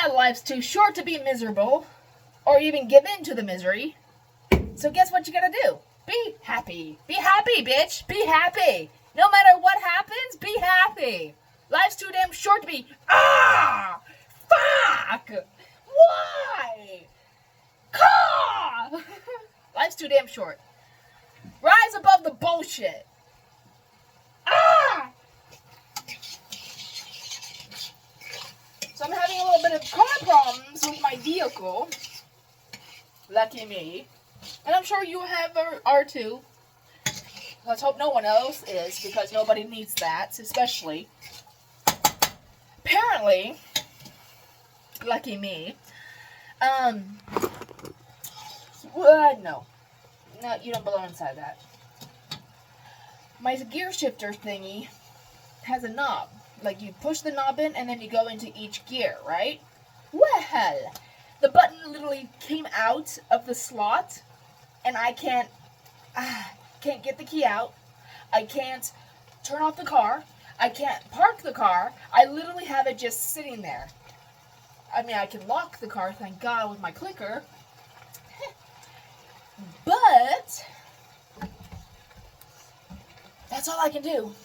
Yeah, life's too short to be miserable, or even give in to the misery. So guess what you gotta do? Be happy. Be happy, bitch. Be happy. No matter what happens, be happy. Life's too damn short to be, fuck! Why? Life's too damn short. Rise above the bullshit. So I'm having a little bit of car problems with my vehicle. Lucky me. And I'm sure you are too. Let's hope no one else is, because nobody needs that, especially. Apparently, lucky me. No, you don't belong inside that. My gear shifter thingy has a knob. Like, you push the knob in and then you go into each gear, right? Well, the button literally came out of the slot, and I can't get the key out. I can't turn off the car. I can't park the car. I literally have it just sitting there. I mean, I can lock the car, thank God, with my clicker. But that's all I can do.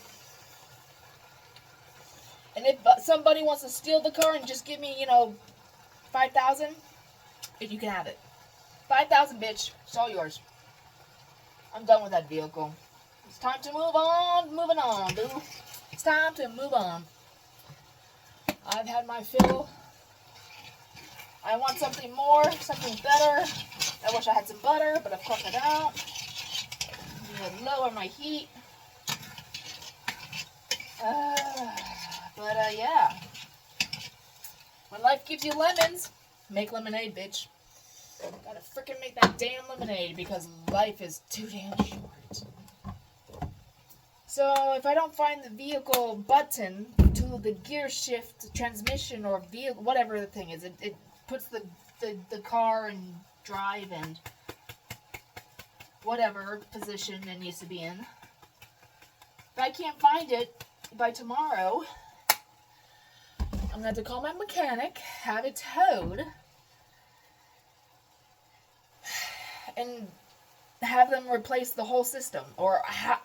And if somebody wants to steal the car and just give me, $5,000, if you can have it. 5,000, bitch. It's all yours. I'm done with that vehicle. It's time to move on. Moving on, dude. It's time to move on. I've had my fill. I want something more, something better. I wish I had some butter, but of course I don't. I'm gonna lower my heat. Yeah. When life gives you lemons, make lemonade, bitch. Gotta frickin' make that damn lemonade, because life is too damn short. So, if I don't find the vehicle button to the gear shift, transmission, or vehicle, whatever the thing is, it puts the car in drive and whatever position it needs to be in. If I can't find it by tomorrow, I'm going to have to call my mechanic, have it towed, and have them replace the whole system. Or I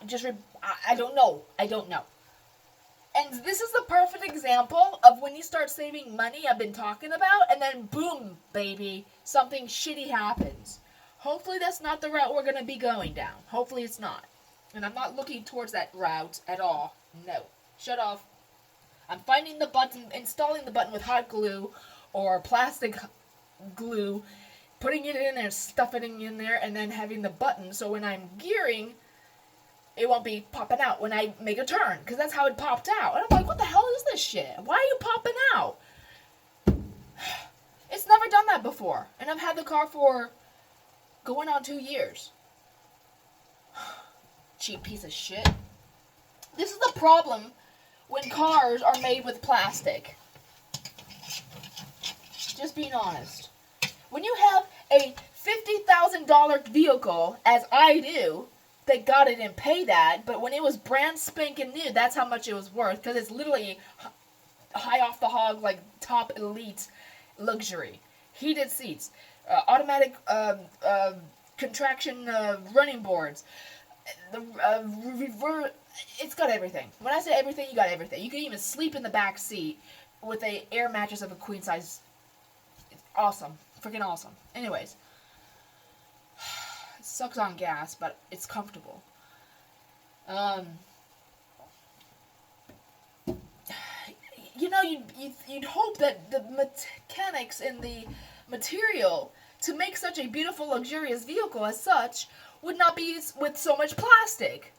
don't know. And this is the perfect example of when you start saving money I've been talking about, and then boom, baby, something shitty happens. Hopefully that's not the route we're going to be going down. Hopefully it's not. And I'm not looking towards that route at all. No. Shut off. I'm finding the button, installing the button with hot glue or plastic glue, putting it in there, stuffing it in there, and then having the button so when I'm gearing, it won't be popping out when I make a turn, because that's how it popped out. And I'm like, what the hell is this shit? Why are you popping out? It's never done that before. And I've had the car for going on 2 years. Cheap piece of shit. This is the problem when cars are made with plastic. Just being honest. When you have a $50,000 vehicle, as I do, thank God I didn't pay that, but when it was brand spanking new, that's how much it was worth, because it's literally high off the hog, like top elite luxury. Heated seats, automatic contraction running boards, it's got everything. When I say everything, you got everything. You can even sleep in the back seat with a air mattress of a queen size. It's awesome. Freaking awesome. Anyways. It sucks on gas, but it's comfortable. You'd hope that the mechanics and the material to make such a beautiful, luxurious vehicle as such would not be with so much plastic.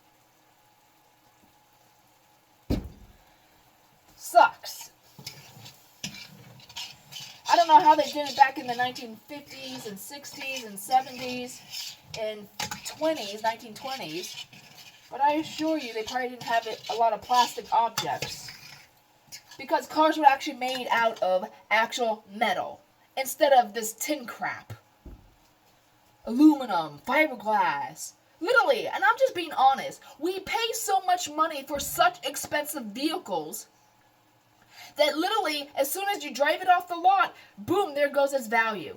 Sucks. I don't know how they did it back in the 1950s and 60s and 70s and 1920s, but I assure you they probably didn't have a lot of plastic objects, because cars were actually made out of actual metal instead of this tin crap. Aluminum, fiberglass. Literally, and I'm just being honest, we pay so much money for such expensive vehicles that literally, as soon as you drive it off the lot, boom, there goes its value.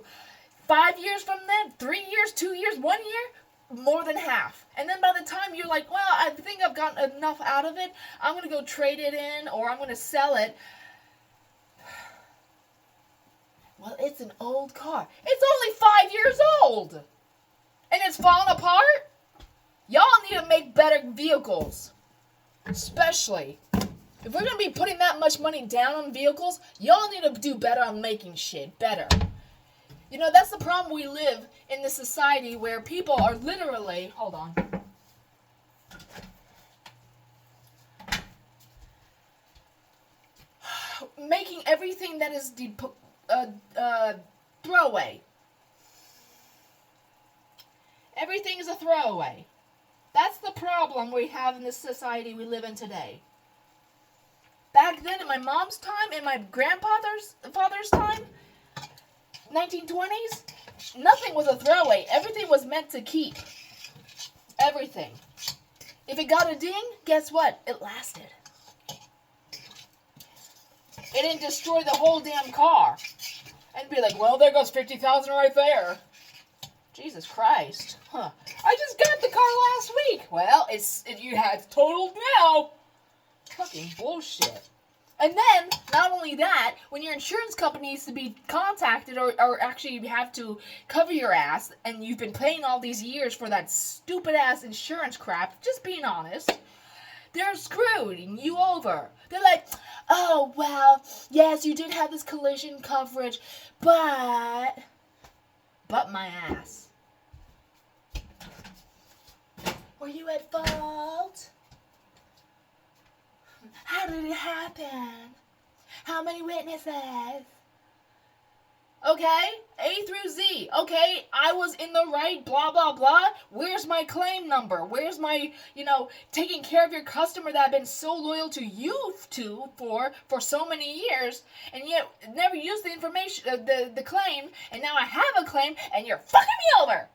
5 years from then, 3 years, 2 years, 1 year, more than half. And then by the time you're like, well, I think I've gotten enough out of it, I'm going to go trade it in or I'm going to sell it. Well, it's an old car. It's only 5 years old. And it's falling apart? Y'all need to make better vehicles. Especially, if we're going to be putting that much money down on vehicles, y'all need to do better on making shit better. You know, that's the problem. We live in this society where people are literally, hold on, making everything that is throwaway. Everything is a throwaway. That's the problem we have in this society we live in today. Back then, in my mom's time, in my father's time, 1920s, nothing was a throwaway. Everything was meant to keep. Everything. If it got a ding, guess what? It lasted. It didn't destroy the whole damn car. And be like, well, there goes 50,000 right there. Jesus Christ. Huh. I just got the car last week. Well, it's totaled now. Fucking bullshit. And then, not only that, when your insurance company needs to be contacted or actually you have to cover your ass, and you've been paying all these years for that stupid-ass insurance crap, just being honest, they're screwing you over. They're like, oh, well, yes, you did have this collision coverage, but my ass. Were you at fault? How did it happen? How many witnesses? Okay, A through Z. Okay, I was in the right, blah, blah, blah. Where's my claim number? Where's my, taking care of your customer that I've been so loyal to you for so many years, and yet never used the information, the claim, and now I have a claim, and you're fucking me over.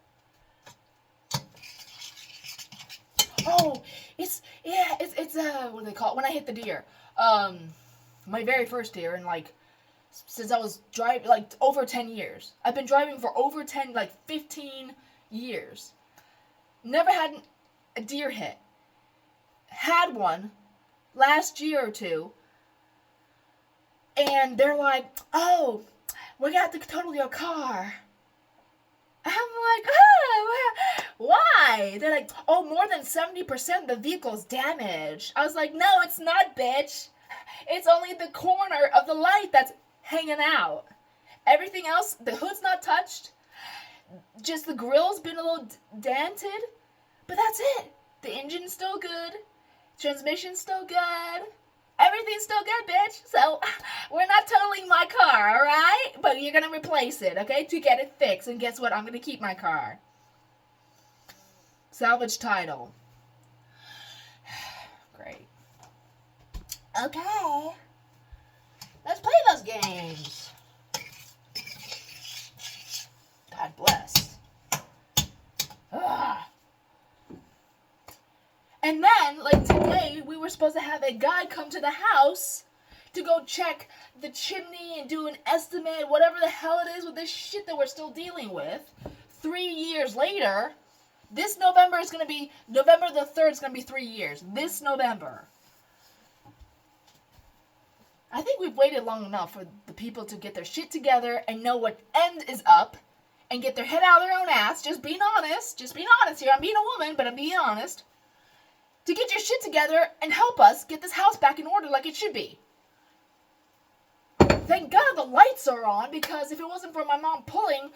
Oh, it's what do they call it? When I hit the deer. My very first deer, and since I was driving, over 10 years. I've been driving for over 15 years. Never had a deer hit. Had one last year or two. And they're like, oh, we got to total your car. I'm like, oh, why? They're like, oh, more than 70% of the vehicle's damaged. I was like, no, it's not, bitch. It's only the corner of the light that's hanging out. Everything else, the hood's not touched. Just the grill's been a little dented. But that's it. The engine's still good. Transmission's still good. Everything's still good, bitch. So, we're not totaling my car, alright? But you're gonna replace it, okay? To get it fixed. And guess what? I'm gonna keep my car. Salvage title. Great. Okay. Let's play those games. God bless. Ugh. And then, today, we were supposed to have a guy come to the house to go check the chimney and do an estimate, whatever the hell it is with this shit that we're still dealing with. 3 years later, this November is going to be, November the 3rd is going to be 3 years. This November. I think we've waited long enough for the people to get their shit together and know what end is up and get their head out of their own ass. Just being honest here. I'm being a woman, but I'm being honest. To get your shit together and help us get this house back in order like it should be. Thank God the lights are on, because if it wasn't for my mom pulling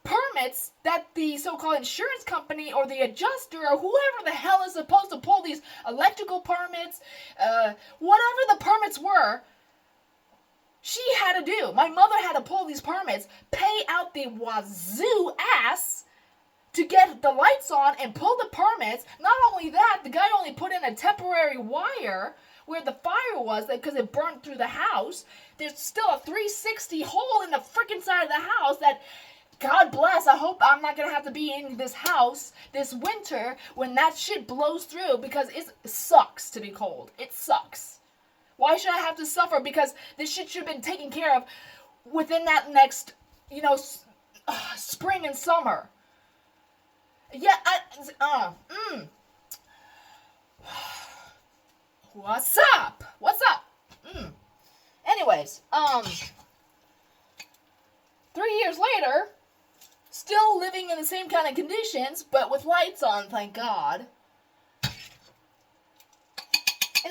permits that the so-called insurance company or the adjuster or whoever the hell is supposed to pull these electrical permits, whatever the permits were, she had to do. My mother had to pull these permits, pay out the wazoo ass to get the lights on and pull the permits. Not only that, the guy only put in a temporary wire where the fire was, because it burned through the house. There's still a 360 hole in the freaking side of the house that, God bless, I hope I'm not going to have to be in this house this winter when that shit blows through, because it sucks to be cold. It sucks. Why should I have to suffer? Because this shit should have been taken care of within that next, spring and summer. Yeah, What's up? What's up? Anyways, 3 years later, still living in the same kind of conditions, but with lights on, thank God. And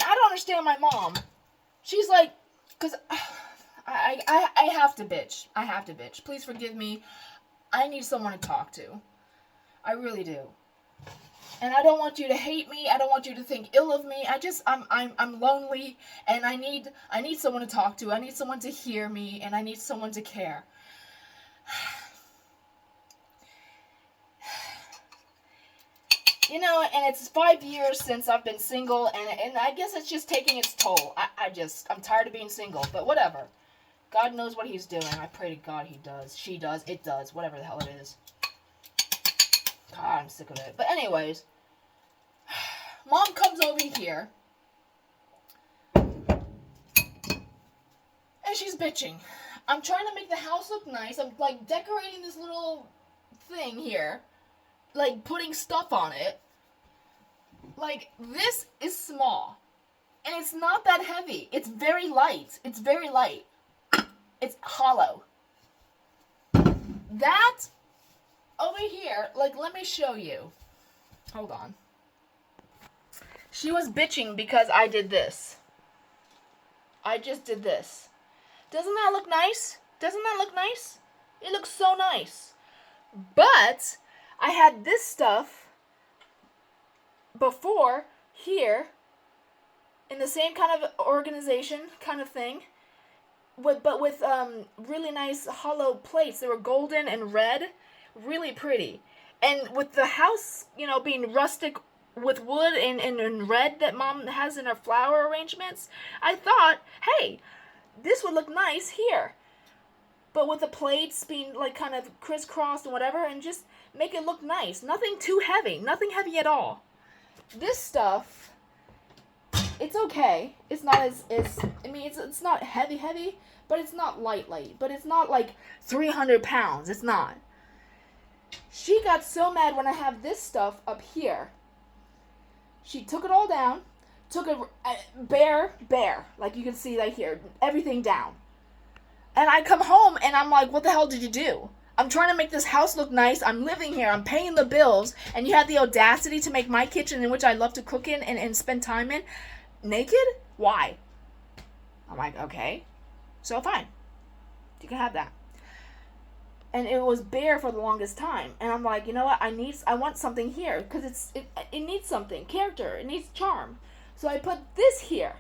I don't understand my mom. She's like, because I have to bitch. I have to bitch. Please forgive me. I need someone to talk to. I really do. And I don't want you to hate me. I don't want you to think ill of me. I'm lonely, and I need someone to talk to. I need someone to hear me, and I need someone to care. And it's 5 years since I've been single, and I guess it's just taking its toll. I'm tired of being single, but whatever. God knows what he's doing. I pray to God he does. She does. It does. Whatever the hell it is. God, I'm sick of it. But anyways, Mom comes over here, and she's bitching. I'm trying to make the house look nice. I'm, decorating this little thing here. Putting stuff on it. This is small. And it's not that heavy. It's very light. It's very light. It's hollow. That over here, let me show you. Hold on. She was bitching because I did this. I just did this. Doesn't that look nice? Doesn't that look nice? It looks so nice. But I had this stuff before here in the same kind of organization kind of thing, but with really nice hollow plates. They were golden and red, really pretty. And with the house, being rustic with wood and red that Mom has in her flower arrangements, I thought, hey, this would look nice here. But with the plates being kind of crisscrossed and whatever, and just make it look nice. Nothing too heavy. Nothing heavy at all. This stuff, it's okay. It's not it's not heavy, but it's not light. But it's not 300 pounds. It's not. She got so mad when I have this stuff up here. She took it all down, took it bare, like you can see right here, everything down. And I come home and I'm like, what the hell did you do? I'm trying to make this house look nice. I'm living here. I'm paying the bills. And you have the audacity to make my kitchen, in which I love to cook in and spend time in, naked? Why? I'm like, okay. So fine. You can have that. And it was bare for the longest time. And I'm like, you know what? I want something here. Because it needs something. Character. It needs charm. So I put this here.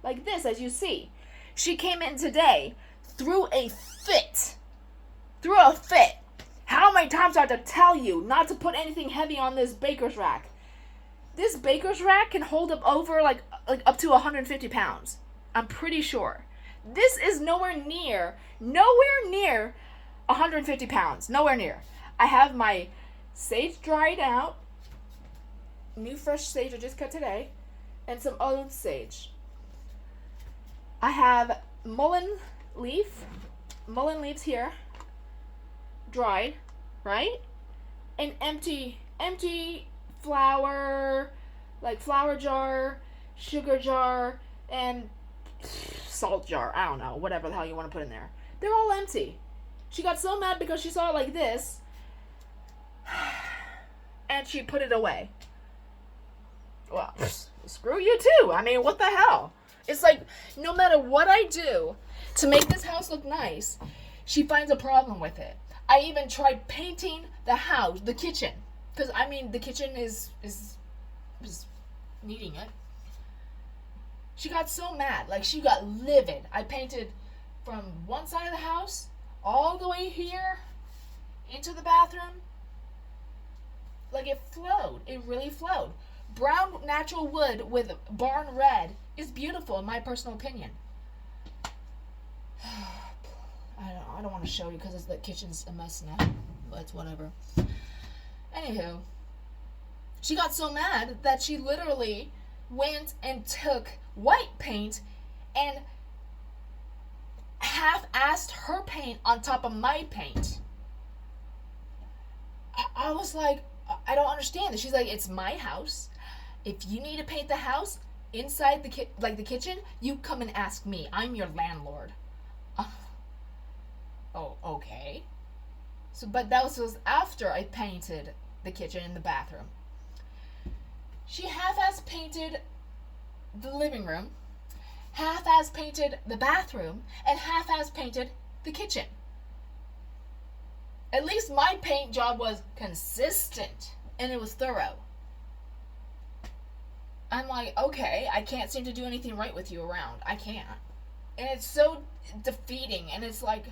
Like this, as you see. She came in today. Threw a fit. How many times do I have to tell you not to put anything heavy on this baker's rack? This baker's rack can hold up over up to 150 pounds. I'm pretty sure. This is nowhere near 150 pounds. Nowhere near. I have my sage dried out. New fresh sage I just cut today. And some old sage. I have mullein leaves here, dried, right? An empty flour jar, sugar jar, and salt jar. I don't know, whatever the hell you want to put in there. They're all empty. She got so mad because she saw it like this, and she put it away. Well, screw you too. I mean, what the hell? It's no matter what I do to make this house look nice, she finds a problem with it. I even tried painting the house, the kitchen. Because, the kitchen is needing it. She got so mad. She got livid. I painted from one side of the house all the way here into the bathroom. It flowed. It really flowed. Brown natural wood with barn red is beautiful in my personal opinion. I don't want to show you because the kitchen's a mess now, but it's whatever. Anywho, she got so mad that she literally went and took white paint and half-assed her paint on top of my paint. I was like, I don't understand this. She's like, it's my house. If you need to paint the house inside the kitchen, you come and ask me. I'm your landlord. Oh, okay. So, but that was after I painted the kitchen and the bathroom. She half-ass painted the living room, half-ass painted the bathroom, and half-ass painted the kitchen. At least my paint job was consistent and it was thorough. I'm like, okay, I can't seem to do anything right with you around. I can't. And it's so defeating, and it's like,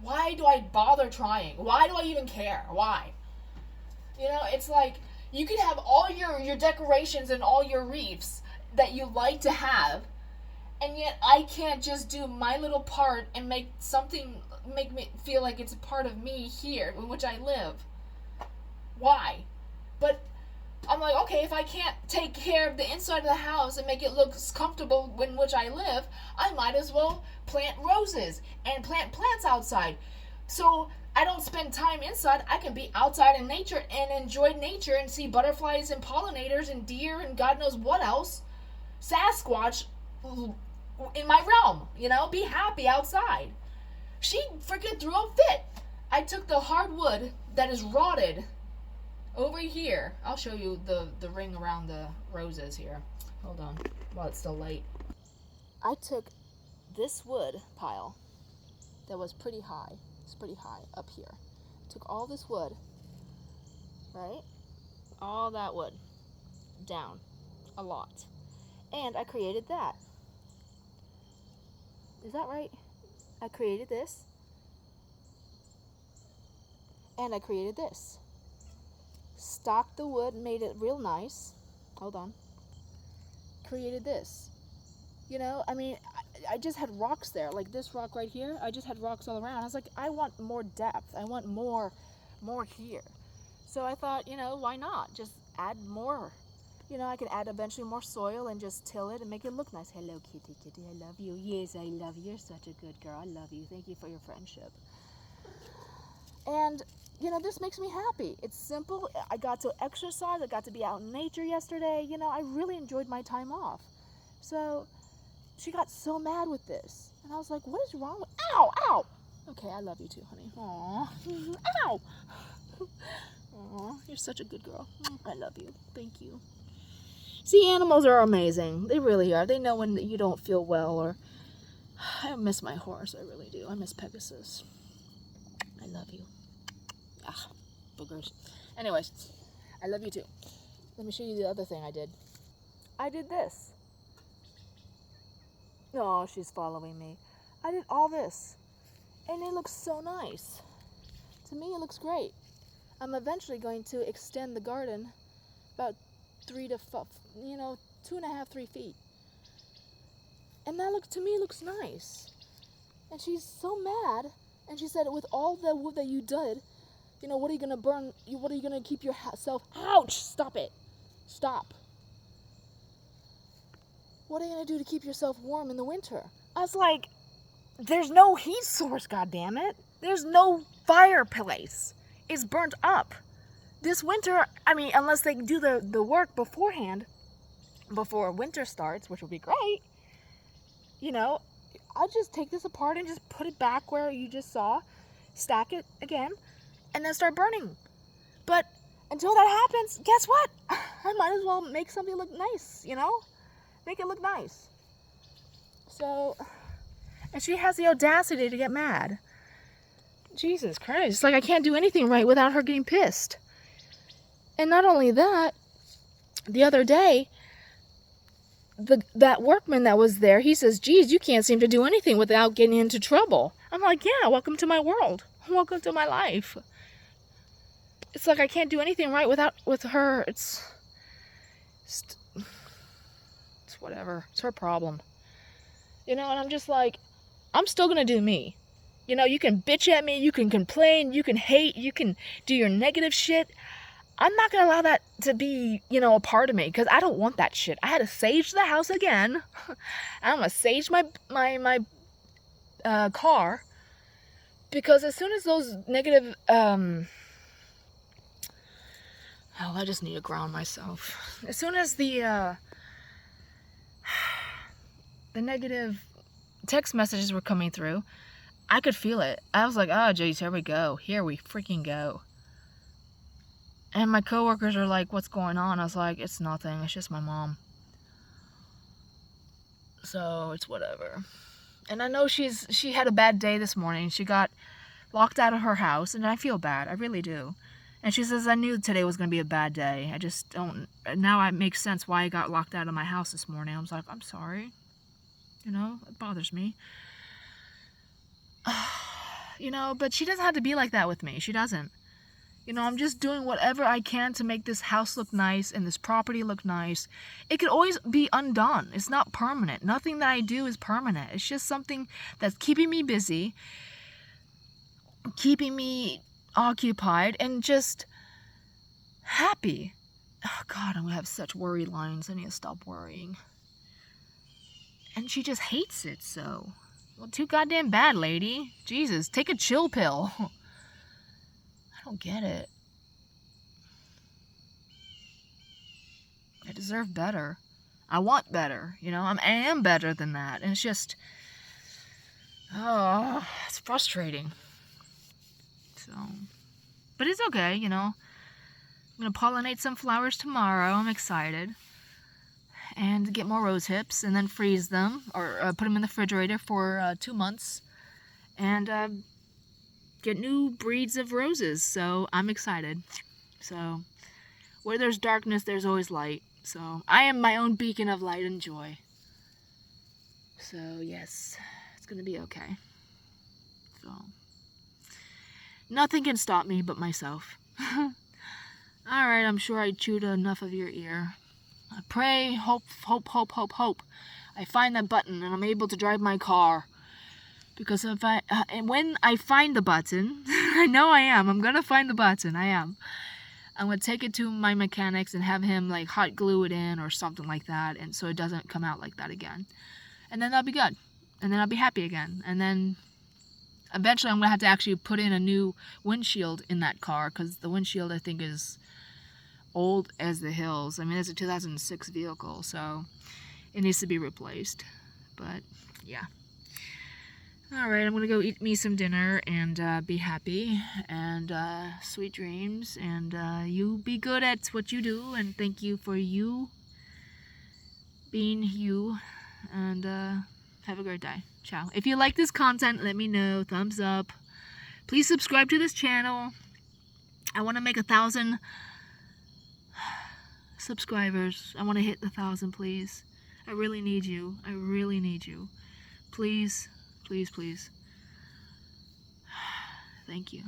why do I bother trying? Why do I even care? Why? You know, it's like, you can have all your decorations and all your wreaths that you like to have, and yet I can't just do my little part and make me feel like it's a part of me here in which I live. Why? But I'm like, okay, if I can't take care of the inside of the house and make it look comfortable in which I live, I might as well plant roses and plant plants outside. So I don't spend time inside. I can be outside in nature and enjoy nature and see butterflies and pollinators and deer and God knows what else. Sasquatch in my realm, you know, be happy outside. She freaking threw a fit. I took the hardwood that is rotted over here. I'll show you the ring around the roses here. Hold on, while it's still light. I took this wood pile that was pretty high. It's pretty high up here. Took all this wood, right? All that wood down a lot. And I created that. Is that right? I created this. And I created this. Stocked the wood, made it real nice. Hold on. Created this. You know, I mean, I just had rocks there. Like this rock right here, I just had rocks all around. I was like, I want more depth. I want more here. So I thought, you know, why not? Just add more. You know, I could add eventually more soil and just till it and make it look nice. Hello, kitty, kitty, I love you. Yes, I love you. You're such a good girl. I love you. Thank you for your friendship. And, you know, this makes me happy. It's simple. I got to exercise. I got to be out in nature yesterday. You know, I really enjoyed my time off. So she got so mad with this. And I was like, what is wrong with... Ow, ow! Okay, I love you too, honey. Aw. Ow! Aw, you're such a good girl. I love you. Thank you. See, animals are amazing. They really are. They know when you don't feel well, or... I miss my horse. I really do. I miss Pegasus. I love you. Ah, boogers. Anyways, I love you too. Let me show you the other thing I did. I did this. Oh, she's following me. I did all this. And it looks so nice. To me, it looks great. I'm eventually going to extend the garden about 3 to 5, 2.5, 3 feet. And that to me looks nice. And she's so mad. And she said, with all the wood that you did, you know, what are you going to burn? What are you going to keep yourself... Ouch! Stop it. Stop. What are you going to do to keep yourself warm in the winter? I was like, there's no heat source, goddammit. There's no fireplace. It's burnt up. This winter, I mean, unless they do the work beforehand, before winter starts, which would be great, you know, I'll just take this apart and just put it back where you just saw, stack it again, and then start burning. But until that happens, guess what? I might as well make something look nice, you know? Make it look nice. So, and she has the audacity to get mad. Jesus Christ. Like, I can't do anything right without her getting pissed. And not only that, the other day, that workman that was there, he says, geez, you can't seem to do anything without getting into trouble. I'm like, yeah, welcome to my world. Welcome to my life. It's like I can't do anything right with her. It's whatever. It's her problem. You know, and I'm just like, I'm still going to do me. You know, you can bitch at me, you can complain, you can hate, you can do your negative shit. I'm not gonna allow that to be, a part of me, because I don't want that shit. I had to sage the house again. I'm gonna sage my car, because as soon as those negative, I just need to ground myself. As soon as the negative text messages were coming through, I could feel it. I was like, oh, geez, here we go. Here we freaking go. And my coworkers are like, what's going on? I was like, it's nothing. It's just my mom. So it's whatever. And I know she had a bad day this morning. She got locked out of her house, and I feel bad. I really do. And she says, I knew today was going to be a bad day. I just don't. Now it makes sense why I got locked out of my house this morning. I was like, I'm sorry. It bothers me. But she doesn't have to be like that with me. She doesn't. I'm just doing whatever I can to make this house look nice and this property look nice. It could always be undone. It's not permanent. Nothing that I do is permanent. It's just something that's keeping me busy, keeping me occupied, and just happy. Oh, God, I'm going to have such worry lines. I need to stop worrying. And she just hates it, so. Well, too goddamn bad, lady. Jesus, take a chill pill. I don't get it. I deserve better. I want better. I am better than that. And it's just, it's frustrating. So, but it's okay, I'm going to pollinate some flowers tomorrow. I'm excited. And get more rose hips, and then freeze them, or put them in the refrigerator for 2 months. And get new breeds of roses. So I'm excited. So where there's darkness, there's always light. So I am my own beacon of light and joy. So yes, it's gonna be okay. So nothing can stop me but myself. Alright, I'm sure I chewed enough of your ear. I pray, hope I find that button and I'm able to drive my car. Because when I find the button, I know I am. I'm gonna find the button. I am. I'm gonna take it to my mechanics and have him like hot glue it in or something like that, and so it doesn't come out like that again. And then that'll be good. And then I'll be happy again. And then eventually I'm gonna have to actually put in a new windshield in that car, because the windshield I think is old as the hills. I mean, it's a 2006 vehicle, so it needs to be replaced. But yeah. Alright, I'm gonna go eat me some dinner and be happy, and sweet dreams, and you be good at what you do, and thank you for you being you, and have a great day. Ciao. If you like this content, let me know. Thumbs up. Please subscribe to this channel. I want to make 1,000 subscribers. I want to hit 1,000, please. I really need you. I really need you. Please, please, please. Thank you.